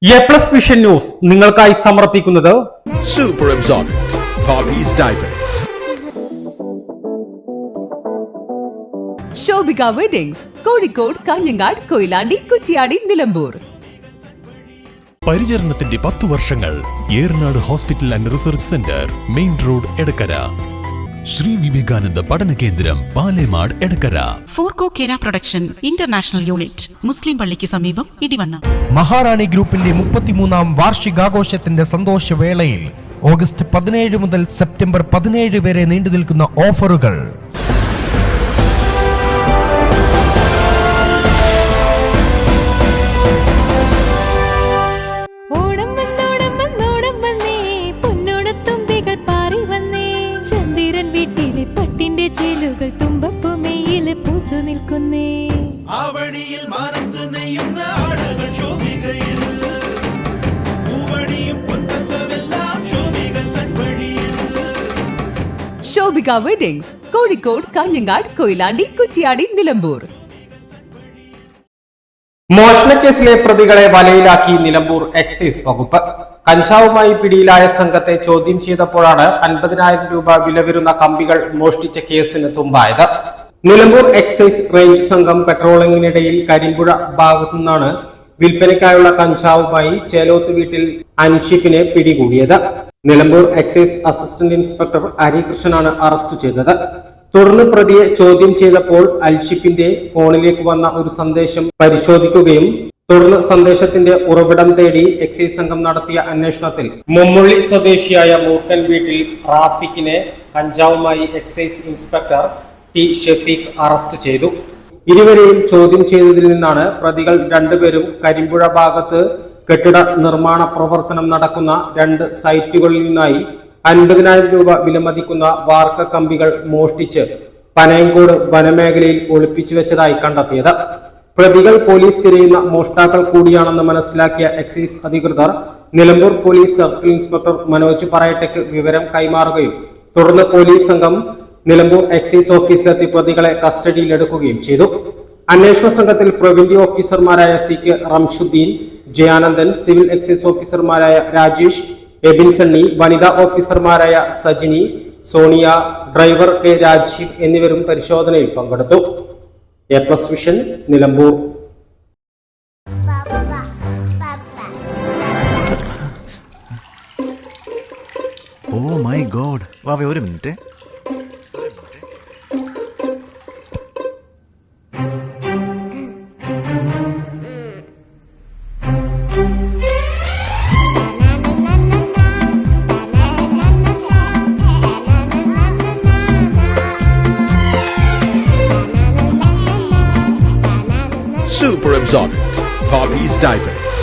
A+ vision news നിങ്ങൾക്കായി സമർപ്പിക്കുന്നത് Super Absorbent Poppy's Diapers. Shobhika weddings Kozhikode, Kanhangad, Koyilandy, Kuttiady, Nilambur. പരിചരണത്തിന്റെ 10 വർഷങ്ങൾ. Eranad hospital and research centre, main road, Edakkara. Sri Vivekananda പഠന കേന്ദ്രം, പാലേമാട്, എടക്കര. ഫോർകോ കേര പ്രൊഡക്ഷൻ ഇന്റർനാഷണൽ യൂണിറ്റ്, മുസ്ലിം പള്ളിക്ക് സമീപം, ഇടിവണ്ണ. മഹാറാണി ഗ്രൂപ്പിന്റെ 33ാം വാർഷികാഘോഷത്തിന്റെ സന്തോഷവേളയിൽ ഓഗസ്റ്റ് 17 മുതൽ സെപ്റ്റംബർ 17 വരെ നീണ്ടുനിൽക്കുന്ന ഓഫറുകൾ. വീട്ടിലെ പട്ടിന്റെ ചേലുകൾ തുമ്പപ്പുമേയില് പൂത്തു നിൽക്കുന്നേ. ആവണിയിൽ മാനത്ത് നെയ്യുന്ന ആടകൾ ശോഭികയിൽ, പൂവണിയും പൊൻപസമെല്ലാം ശോഭിക തൻ വഴിയിൽ. ശോഭിക വെഡിങ്സ് കോഴിക്കോട്, കാഞ്ഞങ്ങാട്, കൊയിലാണ്ടി, കുറ്റിയാടി, നിലമ്പൂർ. മോഷണക്കേസിലെ പ്രതികളെ വലയിലാക്കി നിലമ്പൂർ എക്സൈസ് വകുപ്പ്. കഞ്ചാവുമായി പിടിയിലായ സംഘത്തെ ചോദ്യം ചെയ്തപ്പോഴാണ് 50,000 രൂപ വില വരുന്ന കമ്പികൾ മോഷ്ടിച്ച കേസിന് തുമ്പായത്. നിലമ്പൂർ എക്സൈസ് റേഞ്ച് സംഘം പെട്രോളിംഗിനിടയിൽ കരിമ്പുഴ ഭാഗത്തു നിന്നാണ് വിൽപ്പനയ്ക്കായുള്ള കഞ്ചാവുമായി ചേലോത്ത് വീട്ടിൽ അൻഷിഫിനെ പിടികൂടിയത്. നിലമ്പൂർ എക്സൈസ് അസിസ്റ്റന്റ് ഇൻസ്പെക്ടർ ഹരികൃഷ്ണനാണ് അറസ്റ്റ് ചെയ്തത്. തുടർന്ന് പ്രതിയെ ചോദ്യം ചെയ്തപ്പോൾ അൽഷിഫിന്റെ ഫോണിലേക്ക് വന്ന ഒരു സന്ദേശം പരിശോധിക്കുകയും തുടർന്ന് സന്ദേശത്തിന്റെ ഉറവിടം തേടി എക്സൈസ് സംഘം നടത്തിയ അന്വേഷണത്തിൽ മുമ്മുള്ളി സ്വദേശിയായ മൂർക്കൻ വീട്ടിൽ റാഫിക്കിനെ കഞ്ചാവുമായി excise inspector T Shafeeq arrest ചെയ്തു. ഇരുവരെയും ചോദ്യം ചെയ്തതിൽ നിന്നാണ് പ്രതികൾ രണ്ടുപേരും കരിമ്പുഴ ഭാഗത്ത് കെട്ടിട നിർമ്മാണ പ്രവർത്തനം നടക്കുന്ന 2 സൈറ്റുകളിൽ നിന്നായി 50,000 രൂപ വിലമതിക്കുന്ന വാർക്ക കമ്പികൾ മോഷ്ടിച്ച് പനയങ്കോട് വനമേഖലയിൽ ഒളിപ്പിച്ചു വെച്ചതായി കണ്ടെത്തിയത്. പ്രതികൾ പോലീസ് തിരയുന്ന മോഷ്ടാക്കൾ കൂടിയാണെന്ന് മനസ്സിലാക്കിയ എക്സൈസ് അധികൃതർ Nilambur police circle inspector Manoj പറയട്ടയ്ക്ക് വിവരം കൈമാറുകയും തുടർന്ന് പോലീസ് സംഘം നിലമ്പൂർ എക്സൈസ് ഓഫീസിലെത്തി പ്രതികളെ കസ്റ്റഡിയിലെടുക്കുകയും ചെയ്തു. അന്വേഷണ സംഘത്തിൽ പ്രിവന്റീവ് ഓഫീസർമാരായ CK റംഷുദ്ദീൻ, ജയാനന്ദൻ, സിവിൽ എക്സൈസ് ഓഫീസർമാരായ രാജേഷ്, എബിൻ സണ്ണി, വനിതാ ഓഫീസർമാരായ സജിനി, സോണിയ, ഡ്രൈവർ K രാജീവ് എന്നിവരും പരിശോധനയിൽ പങ്കെടുത്തു. എ+ vision Nilambur. Oh my god, വാവേ ഒരു minute. Super Absorbent Poppy's Diapers.